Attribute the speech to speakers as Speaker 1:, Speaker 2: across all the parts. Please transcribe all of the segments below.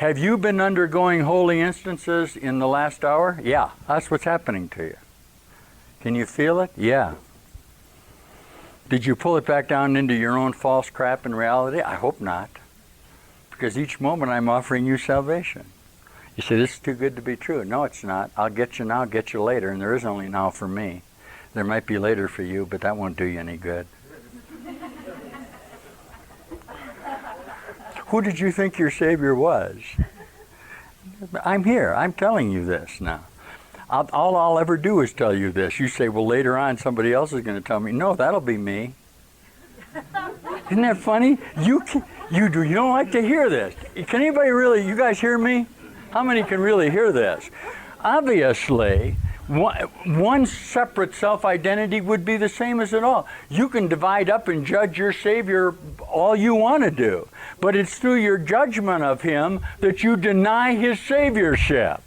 Speaker 1: Have you been undergoing holy instances in the last hour? Yeah, that's what's happening to you. Can you feel it? Yeah. Did you pull it back down into your own false crap in reality? I hope not. Because each moment I'm offering you salvation. You say, this is too good to be true. No, it's not. I'll get you now, get you later, and there is only now for me. There might be later for you, but that won't do you any good. Who did you think your Savior was? I'm here. I'm telling you this now. All I'll ever do is tell you this. You say, well, later on somebody else is going to tell me. No, that'll be me. Isn't that funny? You don't like to hear this. Can anybody really, you guys hear me? How many can really hear this? Obviously, one separate self-identity would be the same as it all. You can divide up and judge your Savior all you want to do, but it's through your judgment of Him that you deny His Saviorship.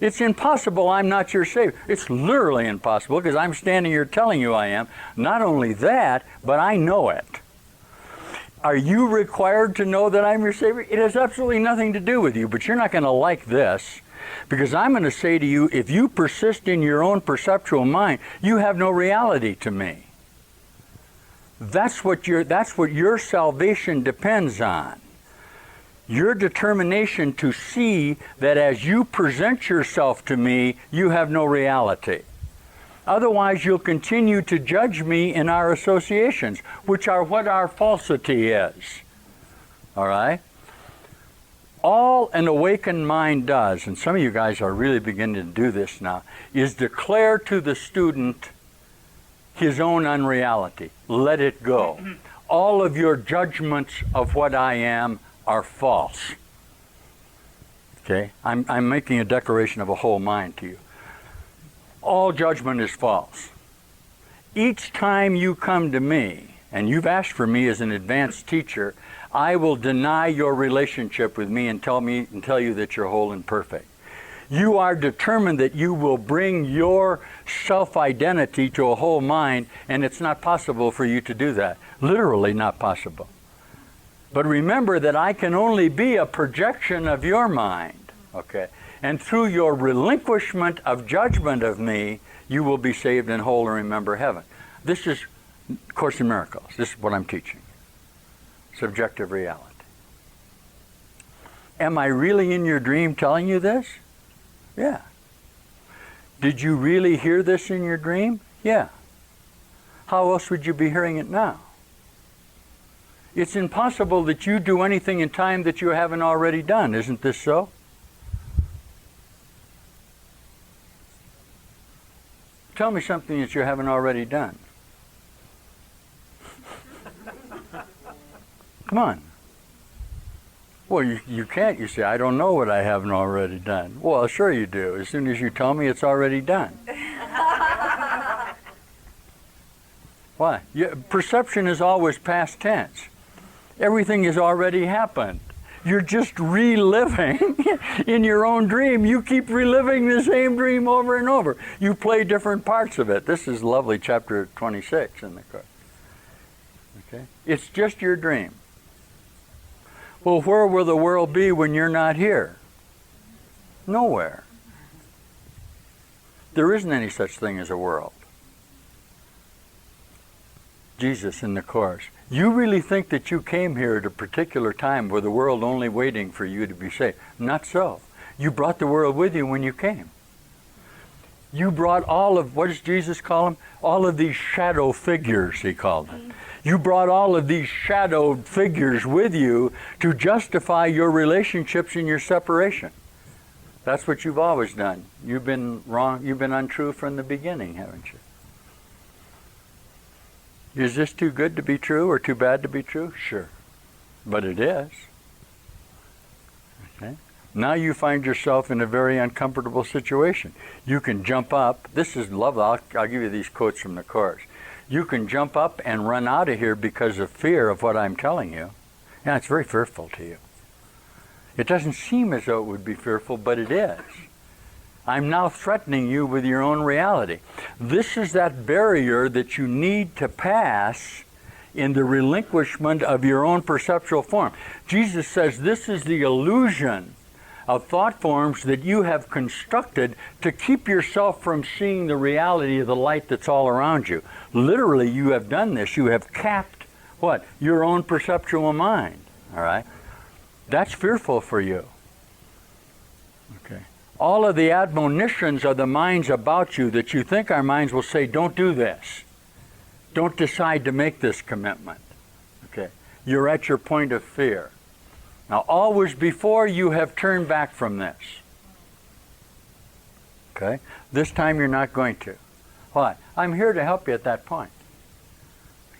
Speaker 1: It's impossible I'm not your Savior. It's literally impossible because I'm standing here telling you I am. Not only that, but I know it. Are you required to know that I'm your Savior? It has absolutely nothing to do with you, but you're not going to like this. Because I'm going to say to you, if you persist in your own perceptual mind, you have no reality to me. That's what your salvation depends on. Your determination to see that as you present yourself to me, you have no reality. Otherwise, you'll continue to judge me in our associations, which are what our falsity is. All right? All an awakened mind does, and some of you guys are really beginning to do this now, is declare to the student his own unreality. Let it go. All of your judgments of what I am are false. Okay? I'm making a declaration of a whole mind to you. All judgment is false. Each time you come to me, and you've asked for me as an advanced teacher, I will deny your relationship with me and tell you that you're whole and perfect. You are determined that you will bring your self-identity to a whole mind, and it's not possible for you to do that. Literally not possible. But remember that I can only be a projection of your mind, okay? And through your relinquishment of judgment of me, you will be saved and whole and remember heaven. This is Course in Miracles. This is what I'm teaching. Subjective reality. Am I really in your dream telling you this? Yeah. Did you really hear this in your dream? Yeah. How else would you be hearing it now? It's impossible that you do anything in time that you haven't already done. Isn't this so? Tell me something that you haven't already done. Come on. Well, you can't. You say, I don't know what I haven't already done. Well, sure you do. As soon as you tell me it's already done. Why? Perception is always past tense. Everything has already happened. You're just reliving in your own dream. You keep reliving the same dream over and over. You play different parts of it. This is lovely, chapter 26 in the Course. Okay? It's just your dream. Well, where will the world be when you're not here? Nowhere. There isn't any such thing as a world. Jesus in the Course. You really think that you came here at a particular time with the world only waiting for you to be saved? Not so. You brought the world with you when you came. You brought all of, what does Jesus call them? All of these shadow figures, he called them. You brought all of these shadowed figures with you to justify your relationships and your separation. That's what you've always done. You've been wrong, you've been untrue from the beginning, haven't you? Is this too good to be true or too bad to be true? Sure. But it is. Okay? Now you find yourself in a very uncomfortable situation. You can jump up. This is lovely. I'll give you these quotes from the Course. You can jump up and run out of here because of fear of what I'm telling you. Yeah, it's very fearful to you. It doesn't seem as though it would be fearful, but it is. I'm now threatening you with your own reality. This is that barrier that you need to pass in the relinquishment of your own perceptual form. Jesus says this is the illusion of thought forms that you have constructed to keep yourself from seeing the reality of the light that's all around you. Literally, you have done this. You have capped what? Your own perceptual mind. All right? That's fearful for you. Okay. All of the admonitions of the minds about you that you think our minds will say, don't do this. Don't decide to make this commitment. Okay. You're at your point of fear. Now, always before you have turned back from this. Okay? This time you're not going to. Why? I'm here to help you at that point.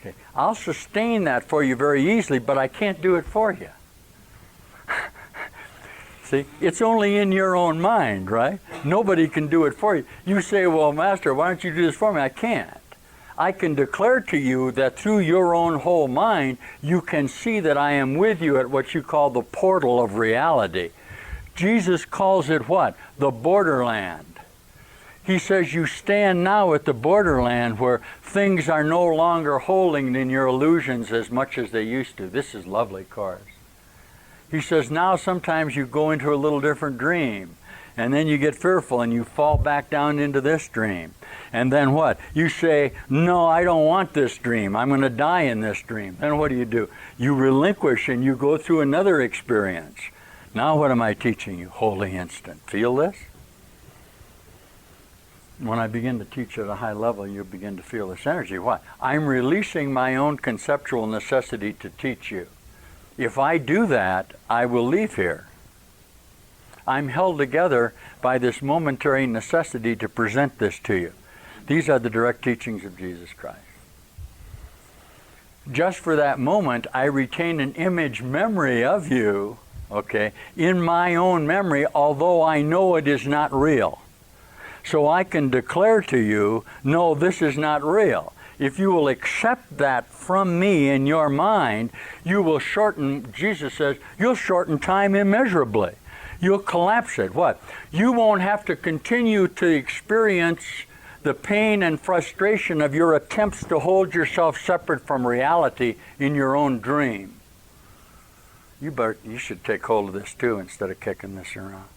Speaker 1: Okay. I'll sustain that for you very easily, but I can't do it for you. See, it's only in your own mind, right? Nobody can do it for you. You say, well, Master, why don't you do this for me? I can't. I can declare to you that through your own whole mind, you can see that I am with you at what you call the portal of reality. Jesus calls it what? The borderland. He says you stand now at the borderland where things are no longer holding in your illusions as much as they used to. This is lovely, Cars. He says now sometimes you go into a little different dream, and then you get fearful and you fall back down into this dream. And then what? You say, no, I don't want this dream. I'm going to die in this dream. Then what do? You relinquish and you go through another experience. Now what am I teaching you? Holy instant. Feel this? When I begin to teach at a high level, you begin to feel this energy. Why? I'm releasing my own conceptual necessity to teach you. If I do that, I will leave here. I'm held together by this momentary necessity to present this to you. These are the direct teachings of Jesus Christ. Just for that moment, I retain an image memory of you, okay, in my own memory, although I know it is not real. So I can declare to you, no, this is not real. If you will accept that from me in your mind, you will shorten, Jesus says, you'll shorten time immeasurably. You'll collapse it. What? You won't have to continue to experience the pain and frustration of your attempts to hold yourself separate from reality in your own dream. You should take hold of this too instead of kicking this around.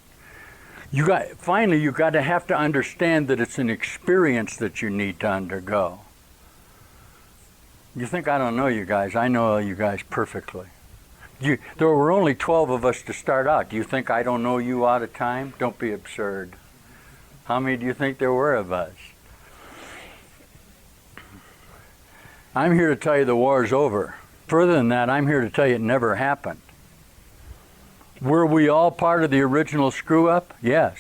Speaker 1: Finally, you've got to have to understand that it's an experience that you need to undergo. You think I don't know you guys. I know you guys perfectly. There were only 12 of us to start out. Do you think I don't know you out of time? Don't be absurd. How many do you think there were of us? I'm here to tell you the war's over. Further than that, I'm here to tell you it never happened. Were we all part of the original screw-up? Yes.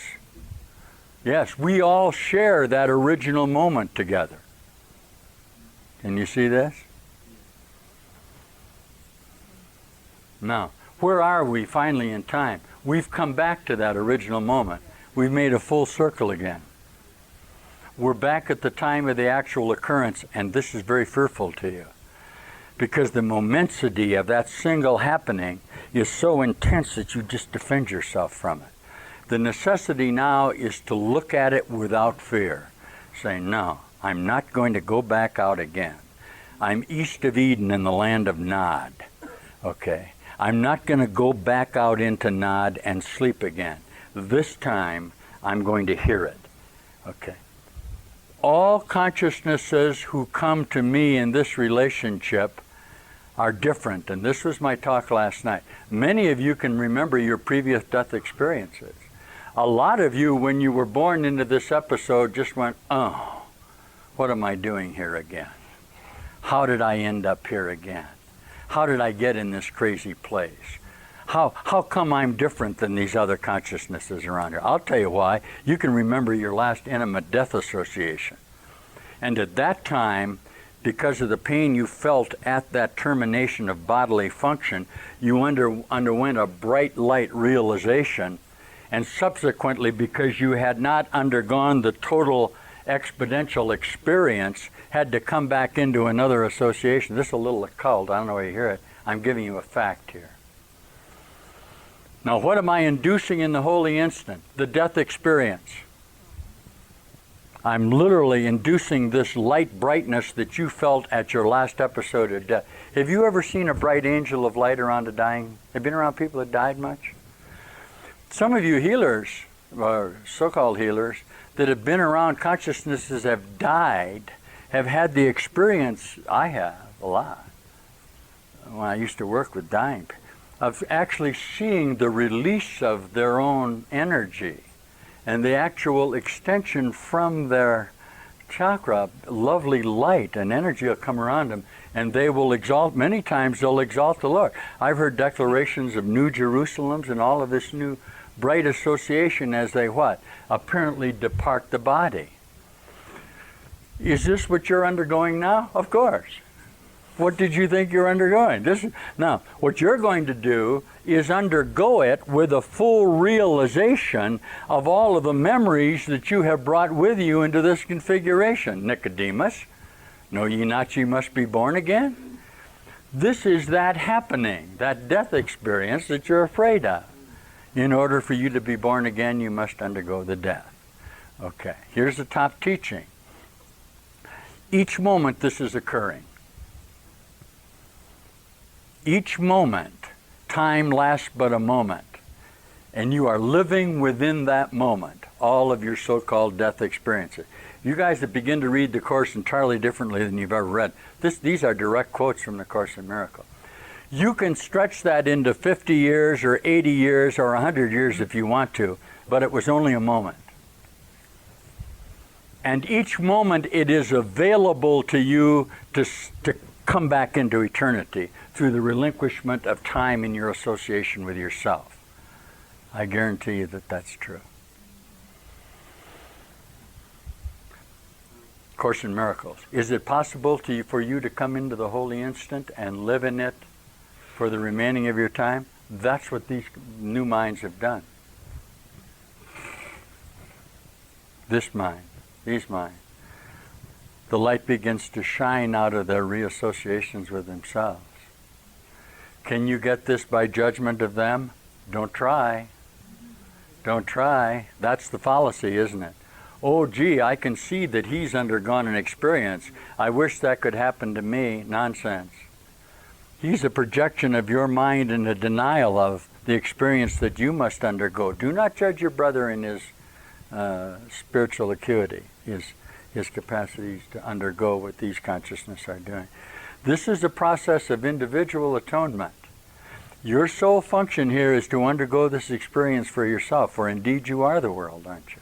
Speaker 1: Yes, we all share that original moment together. Can you see this? Now, where are we finally in time? We've come back to that original moment. We've made a full circle again. We're back at the time of the actual occurrence, and this is very fearful to you, because the momencity of that single happening is so intense that you just defend yourself from it. The necessity now is to look at it without fear, saying, no, I'm not going to go back out again. I'm east of Eden in the land of Nod. Okay, I'm not going to go back out into Nod and sleep again. This time, I'm going to hear it. Okay. All consciousnesses who come to me in this relationship are different, and this was my talk last night. Many of you can remember your previous death experiences. A lot of you, when you were born into this episode, just went, oh, what am I doing here again? How did I end up here again? How did I get in this crazy place? How come I'm different than these other consciousnesses around here? I'll tell you why. You can remember your last intimate death association. And at that time, because of the pain you felt at that termination of bodily function, you underwent a bright light realization, and subsequently, because you had not undergone the total exponential experience, had to come back into another association. This is a little occult. I don't know where you hear it. I'm giving you a fact here. Now, what am I inducing in the holy instant? The death experience. I'm literally inducing this light brightness that you felt at your last episode of death. Have you ever seen a bright angel of light around a dying? Have you been around people that died much? Some of you healers, or so-called healers, that have been around consciousnesses have died, have had the experience, I have a lot, when I used to work with dying, of actually seeing the release of their own energy and the actual extension from their chakra. Lovely light and energy will come around them, and they will exalt, many times they'll exalt the Lord. I've heard declarations of New Jerusalems and all of this new bright association as they what? Apparently depart the body. Is this what you're undergoing now? Of course. What did you think you're undergoing? Now, what you're going to do is undergo it with a full realization of all of the memories that you have brought with you into this configuration. Nicodemus, know ye not ye must be born again? This is that happening, that death experience that you're afraid of. In order for you to be born again, you must undergo the death. Okay, here's the top teaching. Each moment this is occurring. Each moment, time lasts but a moment, and you are living within that moment, all of your so-called death experiences. You guys that begin to read the Course entirely differently than you've ever read, these are direct quotes from the Course in Miracles. You can stretch that into 50 years or 80 years or 100 years if you want to, but it was only a moment. And each moment it is available to you to come back into eternity through the relinquishment of time in your association with yourself. I guarantee you that that's true. Course in Miracles. Is it possible for you to come into the holy instant and live in it for the remaining of your time? That's what these new minds have done. This mind, these minds. The light begins to shine out of their reassociations with themselves. Can you get this by judgment of them? Don't try. Don't try. That's the fallacy, isn't it? Oh, gee, I can see that he's undergone an experience. I wish that could happen to me. Nonsense. He's a projection of your mind and a denial of the experience that you must undergo. Do not judge your brother in his spiritual acuity, his capacities to undergo what these consciousnesses are doing. This is a process of individual atonement. Your sole function here is to undergo this experience for yourself, for indeed you are the world, aren't you?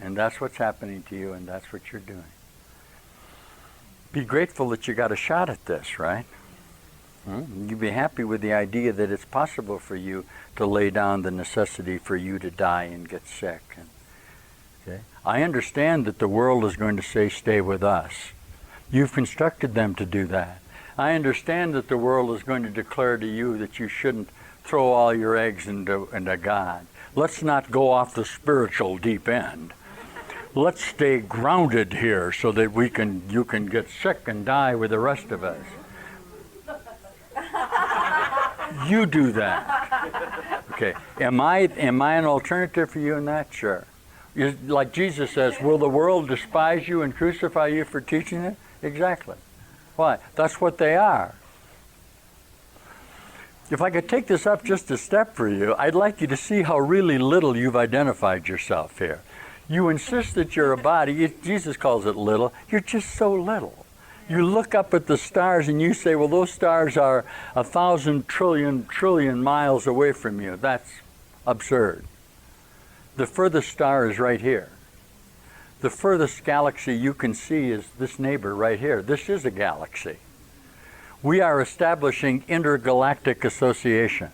Speaker 1: And that's what's happening to you, and that's what you're doing. Be grateful that you got a shot at this, right? You'd be happy with the idea that it's possible for you to lay down the necessity for you to die and get sick. Okay? I understand that the world is going to say, stay with us. You've constructed them to do that. I understand that the world is going to declare to you that you shouldn't throw all your eggs into God. Let's not go off the spiritual deep end. Let's stay grounded here so that you can get sick and die with the rest of us. You do that. Okay. Am I an alternative for you in that? Sure. Like Jesus says, will the world despise you and crucify you for teaching it? Exactly. Why? That's what they are. If I could take this up just a step for you, I'd like you to see how really little you've identified yourself here. You insist that you're a body. Jesus calls it little. You're just so little. You look up at the stars and you say, well, those stars are 1,000 trillion miles away from you. That's absurd. The furthest star is right here. The furthest galaxy you can see is this neighbor right here. This is a galaxy. We are establishing intergalactic association.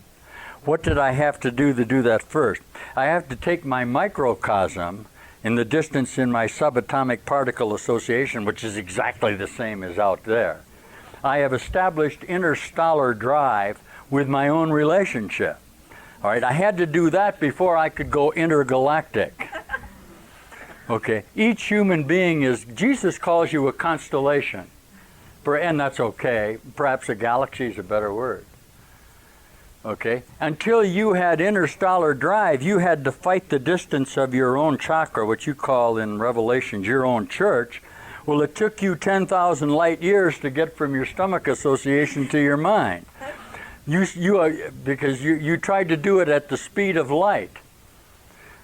Speaker 1: What did I have to do that first? I have to take my microcosm in the distance in my subatomic particle association, which is exactly the same as out there. I have established interstellar drive with my own relationship. All right, I had to do that before I could go intergalactic. Okay, each human being is, Jesus calls you a constellation. And that's okay. Perhaps a galaxy is a better word. Okay? Until you had interstellar drive, you had to fight the distance of your own chakra, what you call in Revelations your own church. Well, it took you 10,000 light years to get from your stomach association to your mind. Because you tried to do it at the speed of light.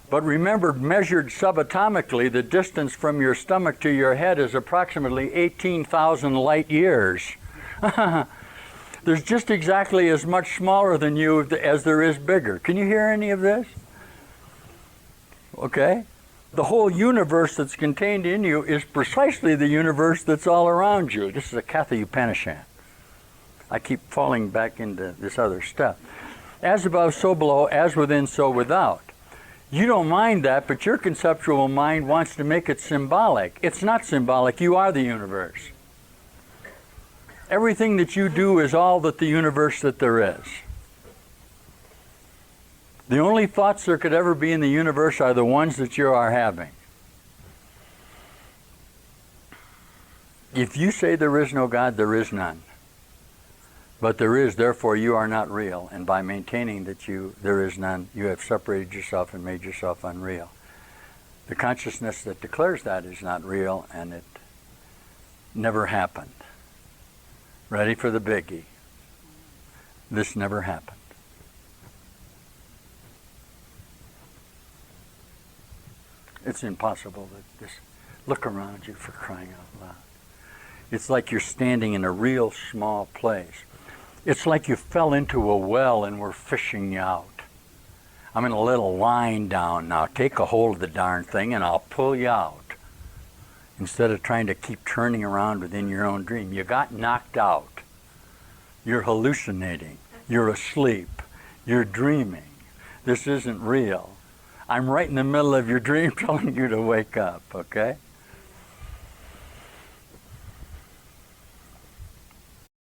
Speaker 1: But remember, measured subatomically, the distance from your stomach to your head is approximately 18,000 light years. There's just exactly as much smaller than you as there is bigger. Can you hear any of this? Okay? The whole universe that's contained in you is precisely the universe that's all around you. This is a Katha Upanishad. I keep falling back into this other stuff. As above, so below, as within, so without. You don't mind that, but your conceptual mind wants to make it symbolic. It's not symbolic. You are the universe. Everything that you do is all that the universe that there is. The only thoughts there could ever be in the universe are the ones that you are having. If you say there is no God, there is none. But there is, therefore you are not real. And by maintaining that there is none, you have separated yourself and made yourself unreal. The consciousness that declares that is not real, and it never happened. Ready for the biggie? This never happened. It's impossible that this, look around you, for crying out loud. It's like you're standing in a real small place. It's like you fell into a well and we're fishing you out. I'm going to let a line down now. Take a hold of the darn thing and I'll pull you out. Instead of trying to keep turning around within your own dream. You got knocked out. You're hallucinating. You're asleep. You're dreaming. This isn't real. I'm right in the middle of your dream telling you to wake up, okay?